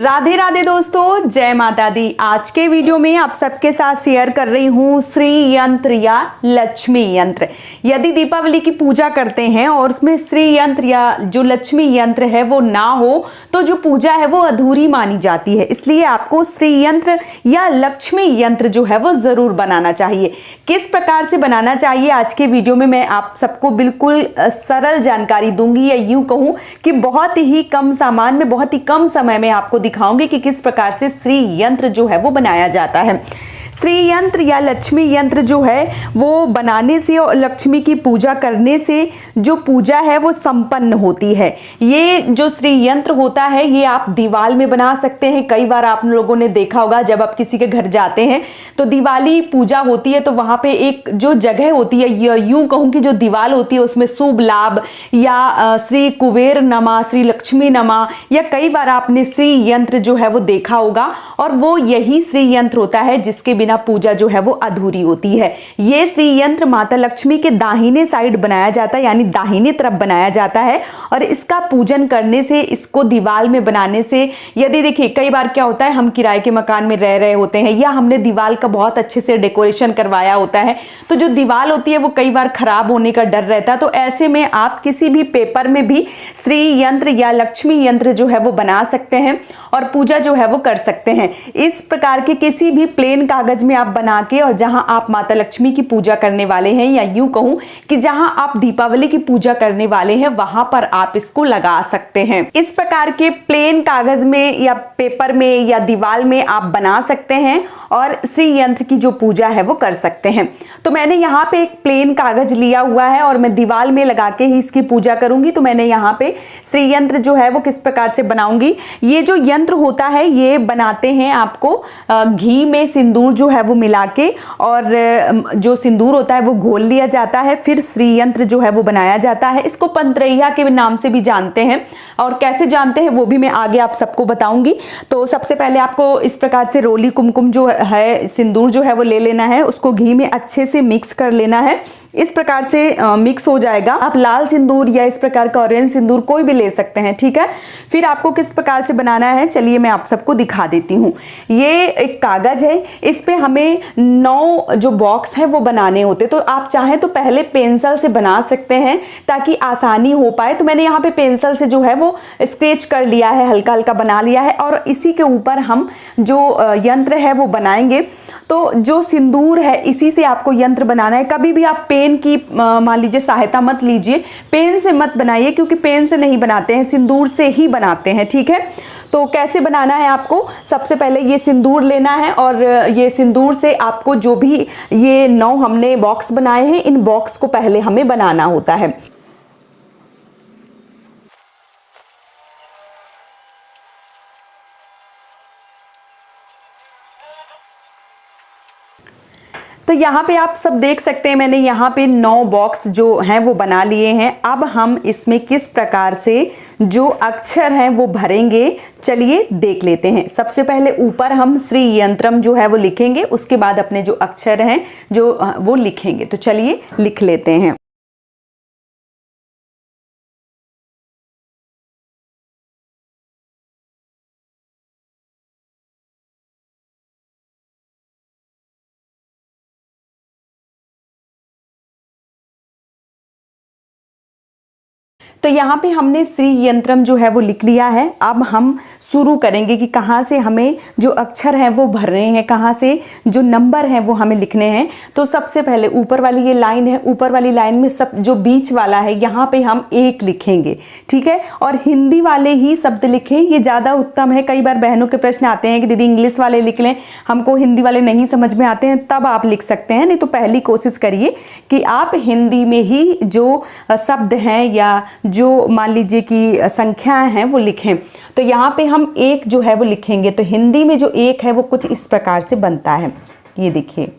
राधे राधे दोस्तों, जय माता दी। आज के वीडियो में आप सबके साथ शेयर कर रही हूँ श्री यंत्र या लक्ष्मी यंत्र। यदि दीपावली की पूजा करते हैं और उसमें श्री यंत्र या जो लक्ष्मी यंत्र है वो ना हो तो जो पूजा है वो अधूरी मानी जाती है। इसलिए आपको श्री यंत्र या लक्ष्मी यंत्र जो है वो जरूर बनाना चाहिए। किस प्रकार से बनाना चाहिए आज के वीडियो में मैं आप सबको बिल्कुल सरल जानकारी दूंगी, या यूं कहूं कि बहुत ही कम सामान में बहुत ही कम समय में आपको दिखाऊंगी कि किस प्रकार से श्री यंत्र जो है वो बनाया जाता है। श्री यंत्र या लक्ष्मी यंत्र जो है वो बनाने से और लक्ष्मी की पूजा करने से जो पूजा है वो संपन्न होती है। ये जो श्री यंत्र होता है ये आप दीवार में बना सकते हैं। कई बार आप लोगों ने देखा होगा जब आप किसी के घर जाते हैं तो दिवाली पूजा होती है तो वहां पे एक जो जगह होती है, यूं कहूं कि जो दीवार होती है उसमें शुभ लाभ या श्री कुबेर नमा, श्री लक्ष्मी नमा, या कई बार आपने श्री यंत्र जो है वो देखा होगा। और वो यही श्री यंत्र होता है जिसके बिना पूजा जो है वो अधूरी होती है। ये श्री यंत्र माता लक्ष्मी के दाहिने साइड बनाया जाता है, यानी दाहिने तरफ बनाया जाता है। और इसका पूजन करने से, इसको दीवार में बनाने से, यदि देखिए कई बार क्या होता है हम किराए के मकान में रह रहे होते हैं या हमने दीवार का बहुत अच्छे से डेकोरेशन करवाया होता है तो जो दीवार होती है वो कई बार खराब होने का डर रहता है। तो ऐसे में आप किसी भी पेपर में भी श्री यंत्र या लक्ष्मी यंत्र जो है वो बना सकते हैं और पूजा जो है वो कर सकते हैं। इस प्रकार के किसी भी प्लेन कागज में आप बना के, और जहां आप माता लक्ष्मी की पूजा करने वाले हैं, या यूं कहूं कि जहां आप दीपावली की पूजा करने वाले हैं वहां पर आप इसको लगा सकते हैं। इस प्रकार के प्लेन कागज में या पेपर में या दीवार में आप बना सकते हैं और श्री यंत्र की जो पूजा है वो कर सकते हैं। तो मैंने यहाँ पे एक प्लेन कागज लिया हुआ है और मैं दीवार में लगा के ही इसकी पूजा करूंगी। तो मैंने यहाँ पे श्री यंत्र जो है वो किस प्रकार से बनाऊंगी। ये जो यंत्र होता है ये बनाते हैं आपको घी में सिंदूर जो है वो मिला के, और जो सिंदूर होता है वो घोल लिया जाता है, फिर श्री यंत्र जो है वो बनाया जाता है। इसको पंत्रैया के नाम से भी जानते हैं, और कैसे जानते हैं वो भी मैं आगे आप सबको बताऊंगी। तो सबसे पहले आपको इस प्रकार से रोली कुमकुम जो है, सिंदूर जो है वो ले लेना है, उसको घी में अच्छे से मिक्स कर लेना है। इस प्रकार से मिक्स हो जाएगा। आप लाल सिंदूर या इस प्रकार का ऑरेंज सिंदूर कोई भी ले सकते हैं, ठीक है। फिर आपको किस प्रकार से बनाना है चलिए मैं आप सबको दिखा देती हूँ। ये एक कागज है, इस पे हमें 9 जो बॉक्स है वो बनाने होते। तो आप चाहें तो पहले पेंसिल से बना सकते हैं ताकि आसानी हो पाए। तो मैंने यहाँ पे पेंसिल से जो है वो स्केच कर लिया है, हल्का हल्का बना लिया है, और इसी के ऊपर हम जो यंत्र है वो बनाएंगे। तो जो सिंदूर है इसी से आपको यंत्र बनाना है। कभी भी आप पेन की मान लीजिए सहायता मत लीजिए, पेन से मत बनाइए, क्योंकि पेन से नहीं बनाते हैं, सिंदूर से ही बनाते हैं, ठीक है। तो कैसे बनाना है आपको, सबसे पहले ये सिंदूर लेना है और ये सिंदूर से आपको जो भी ये 9 हमने बॉक्स बनाए हैं इन बॉक्स को पहले हमें बनाना होता है। तो यहाँ पे आप सब देख सकते हैं मैंने यहाँ पे 9 बॉक्स जो हैं वो बना लिए हैं। अब हम इसमें किस प्रकार से जो अक्षर हैं वो भरेंगे चलिए देख लेते हैं। सबसे पहले ऊपर हम श्री यंत्रम जो है वो लिखेंगे, उसके बाद अपने जो अक्षर हैं जो वो लिखेंगे। तो चलिए लिख लेते हैं। तो यहाँ पे हमने श्री यंत्रम जो है वो लिख लिया है। अब हम शुरू करेंगे कि कहाँ से हमें जो अक्षर हैं वो भर रहे हैं, कहाँ से जो नंबर हैं वो हमें लिखने हैं। तो सबसे पहले ऊपर वाली ये लाइन है, ऊपर वाली लाइन में सब जो बीच वाला है यहाँ पे हम 1 लिखेंगे, ठीक है। और हिंदी वाले ही शब्द लिखें, ये ज़्यादा उत्तम है। कई बार बहनों के प्रश्न आते हैं कि दीदी इंग्लिश वाले लिख लें, हमको हिंदी वाले नहीं समझ में आते हैं, तब आप लिख सकते हैं। नहीं तो पहली कोशिश करिए कि आप हिंदी में ही जो शब्द हैं या जो मान लीजिए कि संख्याएं हैं वो लिखें। तो यहाँ पे हम 1 जो है वो लिखेंगे। तो हिंदी में जो 1 है वो कुछ इस प्रकार से बनता है, ये देखिए।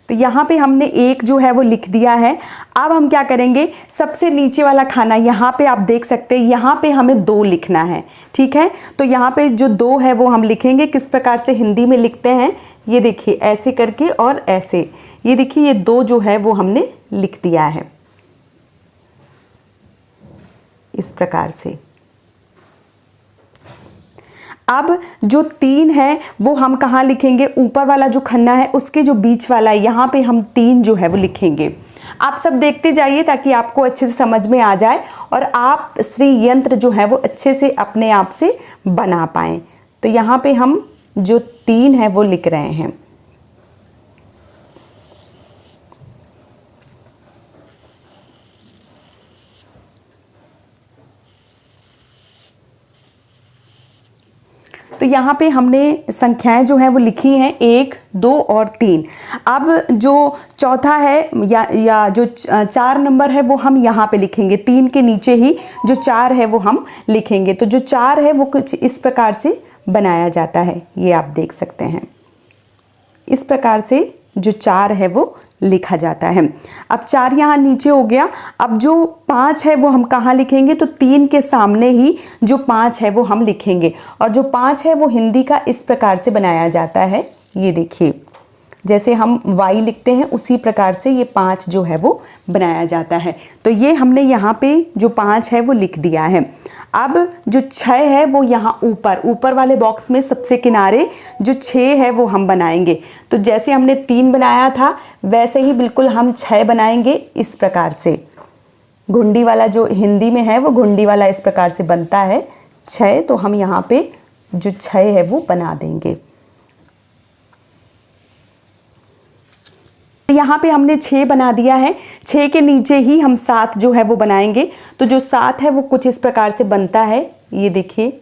तो यहाँ पे हमने 1 जो है वो लिख दिया है। अब हम क्या करेंगे, सबसे नीचे वाला खाना यहाँ पे आप देख सकते हैं, यहाँ पे हमें 2 लिखना है, ठीक है। तो यहाँ पे जो 2 है वो हम लिखेंगे। किस प्रकार से हिंदी में लिखते हैं ये देखिए, ऐसे करके और ऐसे, ये देखिए ये 2 जो है वो हमने लिख दिया है। इस प्रकार से। अब जो 3 है वो हम कहाँ लिखेंगे, ऊपर वाला जो खन्ना है उसके जो बीच वाला है यहाँ पे हम 3 जो है वो लिखेंगे। आप सब देखते जाइए ताकि आपको अच्छे से समझ में आ जाए और आप श्री यंत्र जो है वो अच्छे से अपने आप से बना पाएँ। तो यहाँ पे हम जो 3 है वो लिख रहे हैं। तो यहाँ पे हमने संख्याएं जो हैं वो लिखी हैं 1, 2 और 3। अब जो चौथा है या जो 4 नंबर है वो हम यहाँ पे लिखेंगे। 3 के नीचे ही जो 4 है वो हम लिखेंगे। तो जो 4 है वो कुछ इस प्रकार से बनाया जाता है, ये आप देख सकते हैं। इस प्रकार से जो 4 है वो लिखा जाता है। अब 4 यहाँ नीचे हो गया। अब जो 5 है वो हम कहाँ लिखेंगे, तो 3 के सामने ही जो 5 है वो हम लिखेंगे। और जो 5 है वो हिंदी का इस प्रकार से बनाया जाता है, ये देखिए जैसे हम y लिखते हैं उसी प्रकार से ये 5 जो है वो बनाया जाता है। तो ये हमने यहाँ पे जो 5 है वो लिख दिया है। अब जो 6 है वो यहाँ ऊपर वाले बॉक्स में सबसे किनारे जो 6 है वो हम बनाएंगे। तो जैसे हमने 3 बनाया था वैसे ही बिल्कुल हम 6 बनाएंगे इस प्रकार से। घुंडी वाला जो हिंदी में है वो घुंडी वाला इस प्रकार से बनता है 6। तो हम यहाँ पे जो 6 है वो बना देंगे। यहाँ पे हमने 6 बना दिया है। 6 के नीचे ही हम 7 जो है वो बनाएंगे। तो जो 7 है वो कुछ इस प्रकार से बनता है, ये देखिए।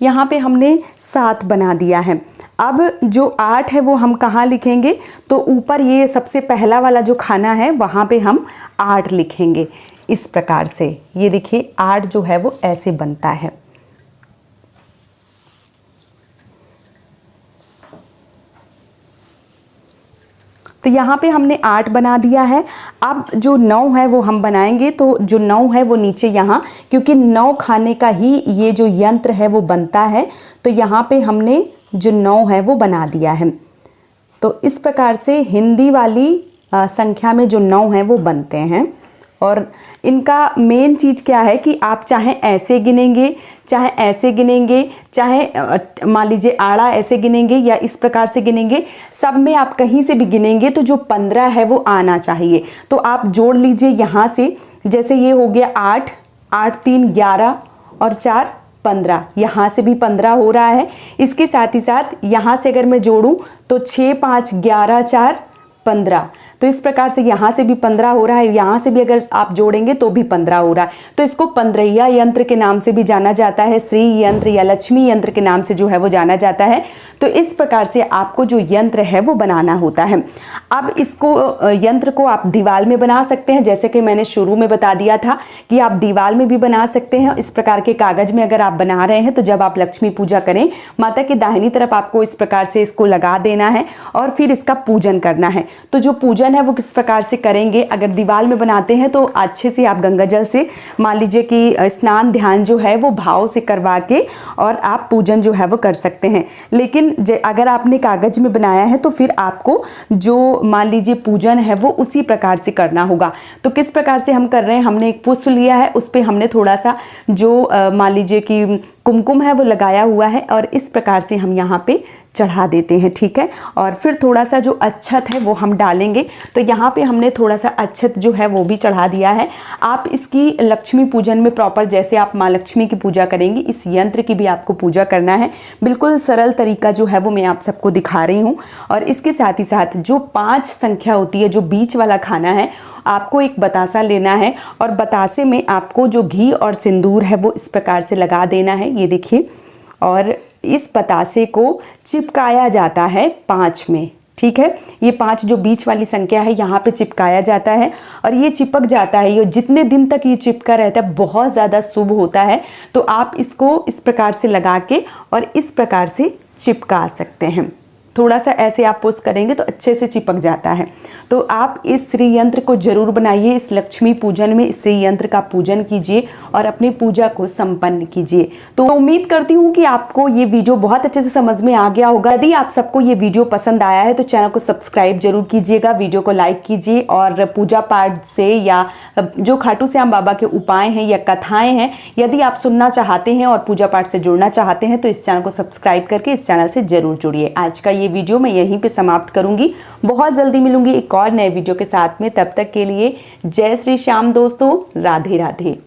यहाँ पे हमने 7 बना दिया है। अब जो 8 है वो हम कहाँ लिखेंगे, तो ऊपर ये सबसे पहला वाला जो खाना है वहाँ पे हम 8 लिखेंगे इस प्रकार से। ये देखिए 8 जो है वो ऐसे बनता है। तो यहाँ पे हमने 8 बना दिया है। अब जो 9 है वो हम बनाएंगे। तो जो 9 है वो नीचे यहाँ, क्योंकि 9 खाने का ही ये जो यंत्र है वो बनता है। तो यहाँ पे हमने जो 9 है वो बना दिया है। तो इस प्रकार से हिंदी वाली संख्या में जो 9 है वो बनते हैं। और इनका मेन चीज़ क्या है कि आप चाहे ऐसे गिनेंगे, चाहे ऐसे गिनेंगे, चाहे मान लीजिए आड़ा ऐसे गिनेंगे या इस प्रकार से गिनेंगे, सब में आप कहीं से भी गिनेंगे तो जो 15 है वो आना चाहिए। तो आप जोड़ लीजिए यहाँ से, जैसे ये हो गया 8, 8 3 11 और 4 15, यहाँ से भी 15 हो रहा है। इसके साथ ही साथ यहाँ से अगर मैं जोड़ूँ तो 6 5 11 4 15, तो इस प्रकार से यहाँ से भी 15 हो रहा है, यहाँ से भी अगर आप जोड़ेंगे तो भी 15 हो रहा है। तो इसको 15 यंत्र के नाम से भी जाना जाता है, श्री यंत्र या लक्ष्मी यंत्र के नाम से जो है वो जाना जाता है। तो इस प्रकार से आपको जो यंत्र है वो बनाना होता है। अब इसको यंत्र को आप दीवार में बना सकते हैं, जैसे कि मैंने शुरू में बता दिया था कि आप दीवार में भी बना सकते हैं। इस प्रकार के कागज में अगर आप बना रहे हैं तो जब आप लक्ष्मी पूजा करें, माता की दाहिनी तरफ आपको इस प्रकार से इसको लगा देना है और फिर इसका पूजन करना है। तो जो पूजन है वो किस प्रकार से करेंगे, अगर दीवार में बनाते हैं तो अच्छे से आप गंगा जल से मान लीजिए कि स्नान ध्यान जो है वो भाव से करवा के और आप पूजन जो है वो कर सकते हैं। लेकिन अगर आपने कागज में बनाया है तो फिर आपको जो मान लीजिए पूजन है वो उसी प्रकार से करना होगा। तो किस प्रकार से हम कर रहे हैं, हमने एक पुष्प लिया है, उस पर हमने थोड़ा सा जो मान लीजिए कि कुमकुम है वो लगाया हुआ है और इस प्रकार से हम यहाँ पे चढ़ा देते हैं, ठीक है। और फिर थोड़ा सा जो अक्षत है वो हम डालेंगे। तो यहाँ पे हमने थोड़ा सा अक्षत जो है वो भी चढ़ा दिया है। आप इसकी लक्ष्मी पूजन में प्रॉपर जैसे आप माँ लक्ष्मी की पूजा करेंगी, इस यंत्र की भी आपको पूजा करना है। बिल्कुल सरल तरीका जो है वो मैं आप सबको दिखा रही हूँ। और इसके साथ ही साथ जो 5 संख्या होती है, जो बीच वाला खाना है, आपको एक बतासा लेना है और बतासे में आपको जो घी और सिंदूर है वो इस प्रकार से लगा देना है, ये देखिए। और इस बतासे को चिपकाया जाता है 5 में, ठीक है। ये 5 जो बीच वाली संख्या है यहाँ पे चिपकाया जाता है और ये चिपक जाता है। ये जितने दिन तक ये चिपका रहता है बहुत ज़्यादा शुभ होता है। तो आप इसको इस प्रकार से लगा के और इस प्रकार से चिपका सकते हैं। थोड़ा सा ऐसे आप पुश करेंगे तो अच्छे से चिपक जाता है। तो आप इस श्री यंत्र को जरूर बनाइए। इस लक्ष्मी पूजन में श्री यंत्र का पूजन कीजिए और अपनी पूजा को संपन्न कीजिए। तो उम्मीद करती हूँ कि आपको ये वीडियो बहुत अच्छे से समझ में आ गया होगा। यदि आप सबको ये वीडियो पसंद आया है तो चैनल को सब्सक्राइब जरूर कीजिएगा, वीडियो को लाइक कीजिए और पूजा पाठ से या जो खाटू श्याम बाबा के उपाय हैं या कथाएं हैं यदि आप सुनना चाहते हैं और पूजा पाठ से जुड़ना चाहते हैं तो इस चैनल को सब्सक्राइब करके इस चैनल से जरूर जुड़िए। आज का ये वीडियो मैं यहीं पे समाप्त करूंगी। बहुत जल्दी मिलूंगी एक और नए वीडियो के साथ में। तब तक के लिए जय श्री श्याम दोस्तों, राधे राधे।